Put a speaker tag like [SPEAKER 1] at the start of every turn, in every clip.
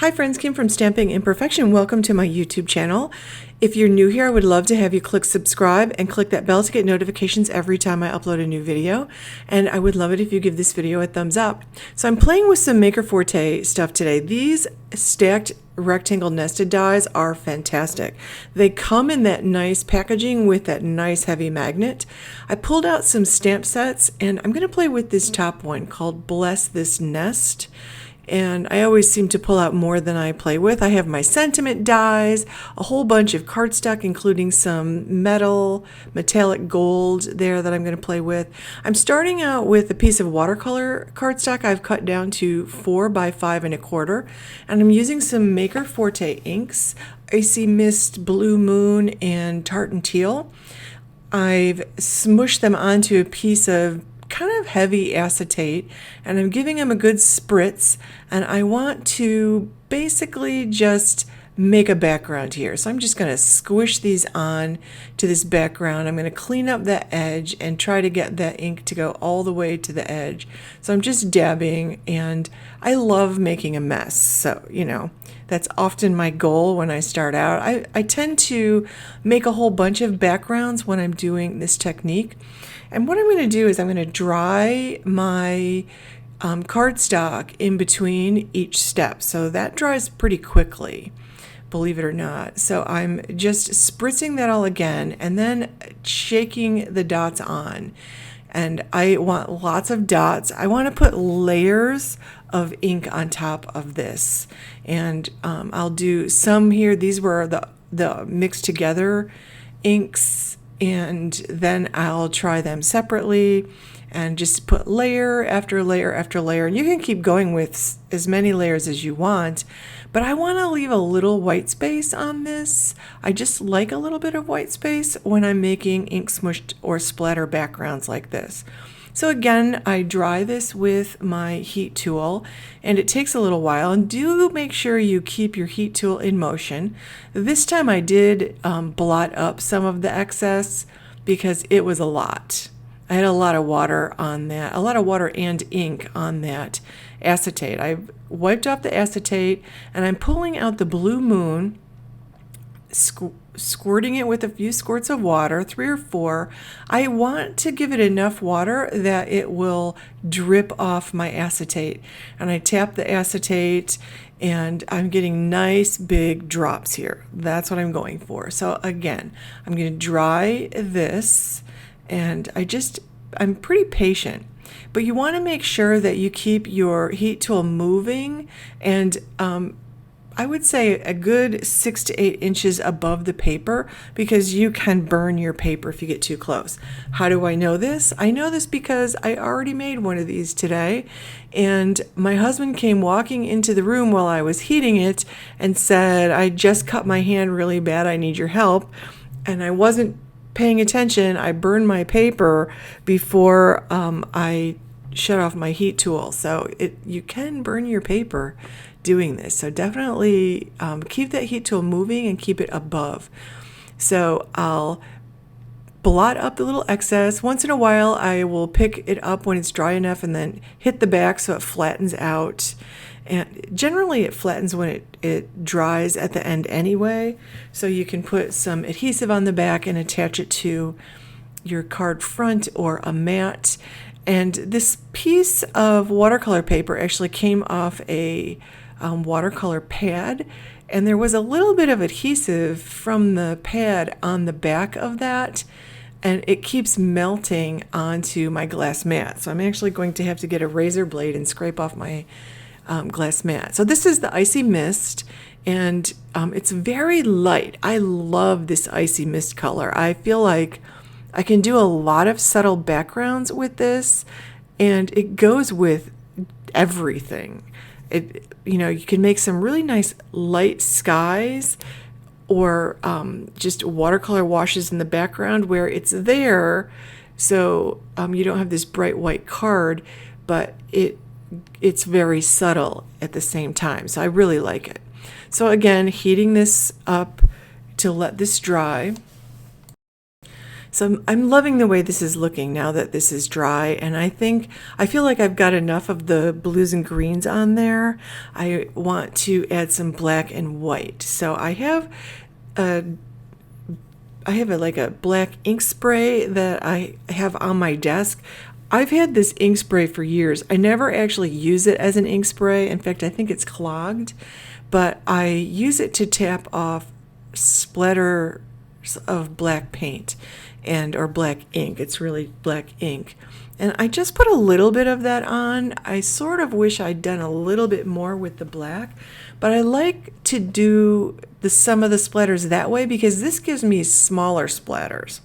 [SPEAKER 1] Hi friends, Kim from Stamping Imperfection. Welcome to my YouTube channel. If you're new here, I would love to have you click subscribe and click that bell to get notifications every time I upload a new video. And I would love it if you give this video a thumbs up. So I'm playing with some Maker Forte stuff today. These stacked rectangle nested dies are fantastic. They come in that nice packaging with that nice heavy magnet. I pulled out some stamp sets and I'm going to play with this top one called Bless This Nest. And I always seem to pull out more than I play with. I have my sentiment dies, a whole bunch of cardstock, including some metallic gold there that I'm going to play with. I'm starting out with a piece of watercolor cardstock I've cut down to 4 by 5 1/4, and I'm using some Maker Forte inks, Icy Mist, Blue Moon, and Tartan Teal. I've smooshed them onto a piece of kind of heavy acetate, and I'm giving them a good spritz, and I want to basically just make a background here. So I'm just going to squish these on to this background. I'm going to clean up that edge and try to get that ink to go all the way to the edge. So I'm just dabbing, and I love making a mess. So, that's often my goal when I start out. I tend to make a whole bunch of backgrounds when I'm doing this technique. And what I'm going to do is I'm going to dry my cardstock in between each step. So that dries pretty quickly, believe it or not. So I'm just spritzing that all again and then shaking the dots on. And I want lots of dots. I want to put layers of ink on top of this. And I'll do some here. These were the mixed together inks. And then I'll try them separately and just put layer after layer after layer. And you can keep going with as many layers as you want, but I want to leave a little white space on this. I just like a little bit of white space when I'm making ink smushed or splatter backgrounds like this. So again, I dry this with my heat tool, and it takes a little while, and do make sure you keep your heat tool in motion. This time I did blot up some of the excess because it was a lot. I had a lot of water on that, a lot of water and ink on that acetate. I wiped off the acetate, and I'm pulling out the Blue Moon, squirting it with a few squirts of water, 3 or 4. I want to give it enough water that it will drip off my acetate. And I tap the acetate, and I'm getting nice big drops here. That's what I'm going for. So again, I'm going to dry this, and I'm pretty patient. But you want to make sure that you keep your heat tool moving, and I would say a good 6 to 8 inches above the paper, because you can burn your paper if you get too close. How do I know this? I know this because I already made one of these today, and my husband came walking into the room while I was heating it and said, "I just cut my hand really bad, I need your help." And I wasn't paying attention. I burned my paper before I shut off my heat tool. So you can burn your paper doing this. So definitely keep that heat tool moving and keep it above. So I'll blot up the little excess. Once in a while I will pick it up when it's dry enough and then hit the back so it flattens out. And generally it flattens when it dries at the end anyway. So you can put some adhesive on the back and attach it to your card front or a mat. And this piece of watercolor paper actually came off a watercolor pad, and there was a little bit of adhesive from the pad on the back of that, and it keeps melting onto my glass mat. So I'm actually going to have to get a razor blade and scrape off my glass mat. So this is the Icy Mist, and it's very light. I love this Icy Mist color. I feel like I can do a lot of subtle backgrounds with this, and it goes with everything. You can make some really nice light skies, or just watercolor washes in the background where it's there, so you don't have this bright white card, but it's very subtle at the same time. So I really like it. So again, heating this up to let this dry. So I'm loving the way this is looking now that this is dry, and I feel like I've got enough of the blues and greens on there. I want to add some black and white. So I have like a black ink spray that I have on my desk. I've had this ink spray for years. I never actually use it as an ink spray. In fact, I think it's clogged, but I use it to tap off splatters of black paint or black ink. It's really black ink. And I just put a little bit of that on. I sort of wish I'd done a little bit more with the black, but I like to do some of the splatters that way because this gives me smaller splatters.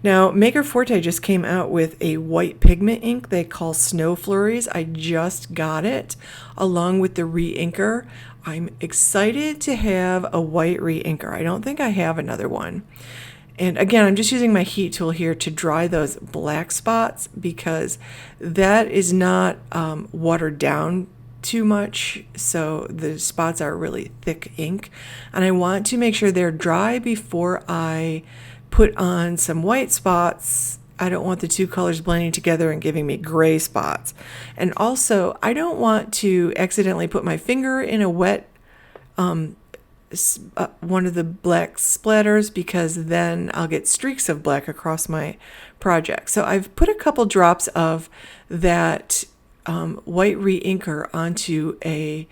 [SPEAKER 1] Now, Maker Forte just came out with a white pigment ink they call Snow Flurries. I just got it along with the re-inker. I'm excited to have a white re-inker. I don't think I have another one. And again, I'm just using my heat tool here to dry those black spots because that is not watered down too much, so the spots are really thick ink. And I want to make sure they're dry before I put on some white spots. I don't want the two colors blending together and giving me gray spots. And also, I don't want to accidentally put my finger in a wet one of the black splatters because then I'll get streaks of black across my project. So I've put a couple drops of that white re-inker onto a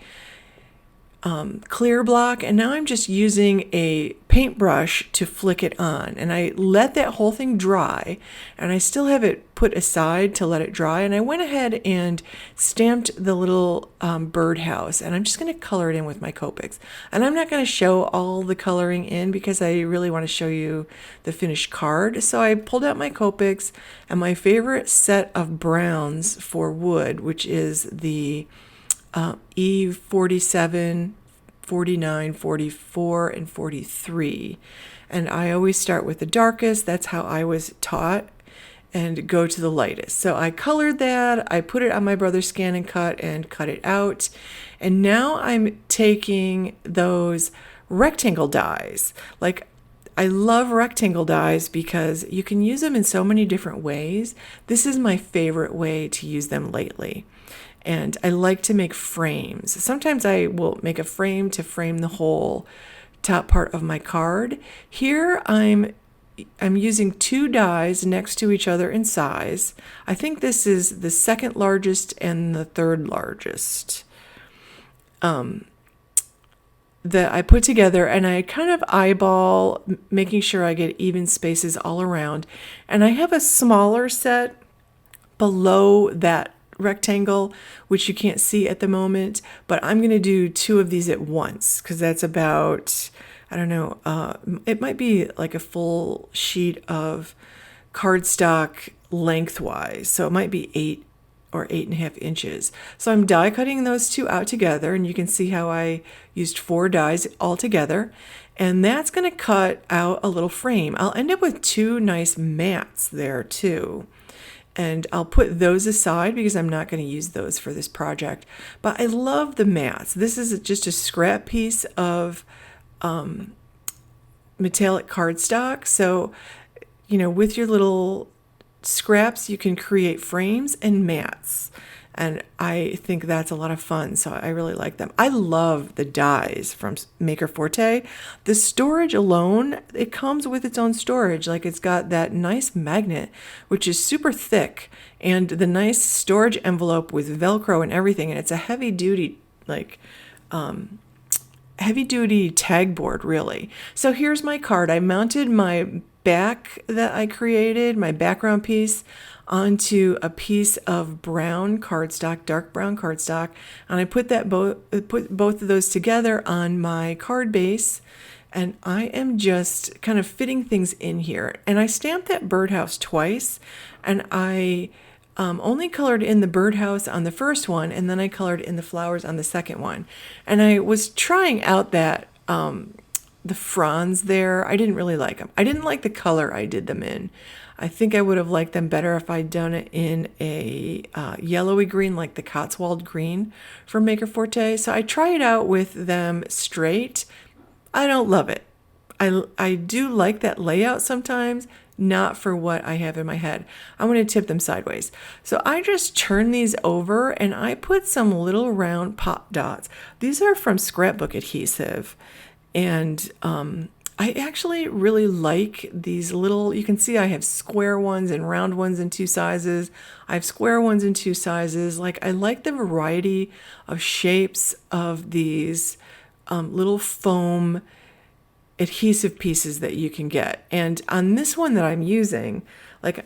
[SPEAKER 1] clear block, and now I'm just using a paintbrush to flick it on, and I let that whole thing dry, and I still have it put aside to let it dry, and I went ahead and stamped the little birdhouse, and I'm just going to color it in with my Copics. And I'm not going to show all the coloring in because I really want to show you the finished card. So I pulled out my Copics and my favorite set of browns for wood, which is the E47, 49, 44, and 43. And I always start with the darkest. That's how I was taught, and go to the lightest. So I colored that. I put it on my brother's scan and cut it out. And now I'm taking those rectangle dies. Like, I love rectangle dies because you can use them in so many different ways. This is my favorite way to use them lately. And I like to make frames. Sometimes I will make a frame to frame the whole top part of my card. Here I'm using two dies next to each other in size. I think this is the second largest and the third largest that I put together, and I kind of eyeball, making sure I get even spaces all around. And I have a smaller set below that rectangle, which you can't see at the moment, but I'm going to do two of these at once because that's about, I don't know, it might be like a full sheet of cardstock lengthwise, so it might be 8 or 8.5 inches. So I'm die cutting those two out together, and you can see how I used 4 dies all together, and that's going to cut out a little frame. I'll end up with 2 nice mats there too. And I'll put those aside because I'm not going to use those for this project. But I love the mats. This is just a scrap piece of metallic cardstock. So, you know, with your little scraps, you can create frames and mats. And I think that's a lot of fun, so I really like them. I love the dies from Maker Forte. The storage alone, it comes with its own storage. Like, it's got that nice magnet, which is super thick, and the nice storage envelope with Velcro and everything. And it's a heavy-duty, heavy-duty tag board, really. So here's my card. I mounted my back that I created, my background piece, onto a piece of brown cardstock, dark brown cardstock, and I put both of those together on my card base, and I am just kind of fitting things in here. And I stamped that birdhouse twice, and I only colored in the birdhouse on the first one, and then I colored in the flowers on the second one. And I was trying out that the fronds there. I didn't really like them. I didn't like the color I did them in. I think I would have liked them better if I'd done it in a yellowy green, like the Cotswold green from Maker Forte. So I try it out with them straight. I don't love it. I do like that layout sometimes, not for what I have in my head. I want to tip them sideways. So I just turn these over and I put some little round pop dots. These are from Scrapbook Adhesive. And I actually really like these little, you can see I have square ones and round ones in 2 sizes. I have square ones in 2 sizes. Like, I like the variety of shapes of these little foam adhesive pieces that you can get. And on this one that I'm using, like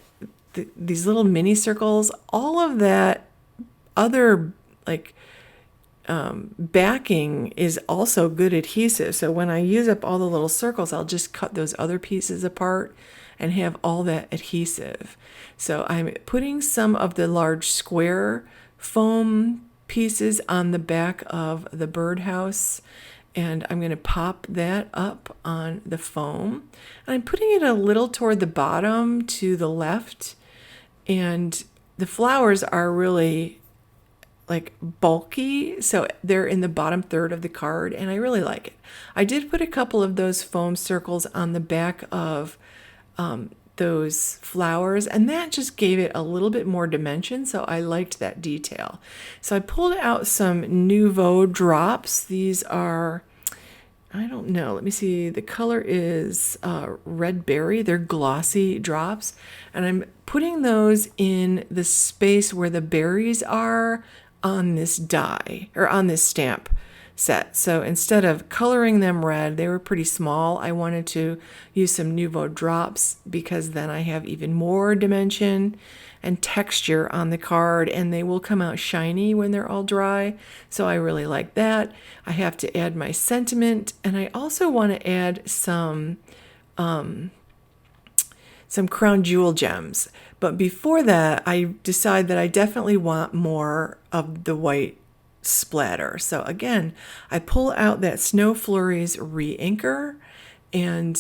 [SPEAKER 1] these little mini circles, all of that other like backing is also good adhesive. So when I use up all the little circles, I'll just cut those other pieces apart and have all that adhesive. So I'm putting some of the large square foam pieces on the back of the birdhouse, and I'm going to pop that up on the foam. And I'm putting it a little toward the bottom to the left, and the flowers are really like bulky, so they're in the bottom third of the card, and I really like it. I did put a couple of those foam circles on the back of those flowers, and that just gave it a little bit more dimension, so I liked that detail. So I pulled out some Nouveau drops. These are, I don't know, let me see, the color is red berry. They're glossy drops, and I'm putting those in the space where the berries are on this die, or on this stamp set. So instead of coloring them red, they were pretty small. I wanted to use some Nouveau drops because then I have even more dimension and texture on the card, and they will come out shiny when they're all dry. So I really like that. I have to add my sentiment, and I also want to add some crown jewel gems. But before that, I decide that I definitely want more of the white splatter. So again, I pull out that Snow Flurries re-inker, and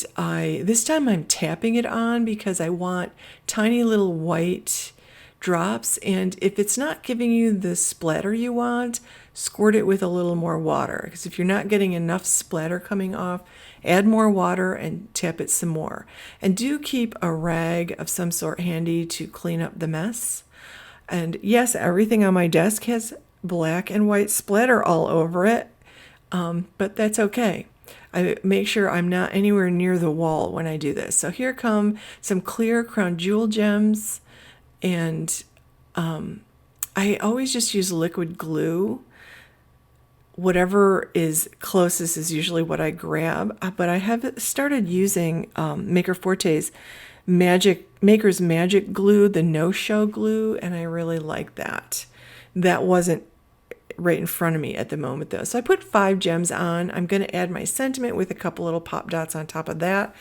[SPEAKER 1] this time I'm tapping it on because I want tiny little white drops. And if it's not giving you the splatter you want, squirt it with a little more water, because if you're not getting enough splatter coming off, add more water and tap it some more. And do keep a rag of some sort handy to clean up the mess. And yes, everything on my desk has black and white splatter all over it, but that's okay. I make sure I'm not anywhere near the wall when I do this. So here come some clear crown jewel gems, and I always just use liquid glue. Whatever is closest is usually what I grab, but I have started using Maker Forte's Maker's Magic glue, the no-show glue, and I really like that. That wasn't right in front of me at the moment though. So I put 5 gems on. I'm going to add my sentiment with a couple little pop dots on top of that.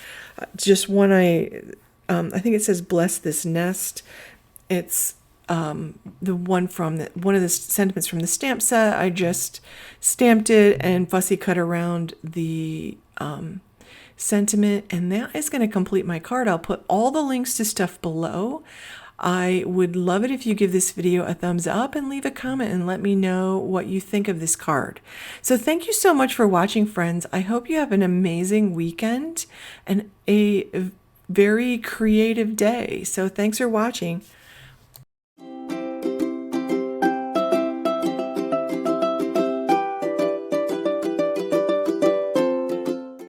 [SPEAKER 1] Just one, I think it says "Bless this nest." It's the one from one of the sentiments from the stamp set. I just stamped it and fussy cut around the sentiment, and that is going to complete my card. I'll put all the links to stuff below. I would love it if you give this video a thumbs up and leave a comment and let me know what you think of this card. So thank you so much for watching, friends. I hope you have an amazing weekend and a very creative day. So thanks for watching.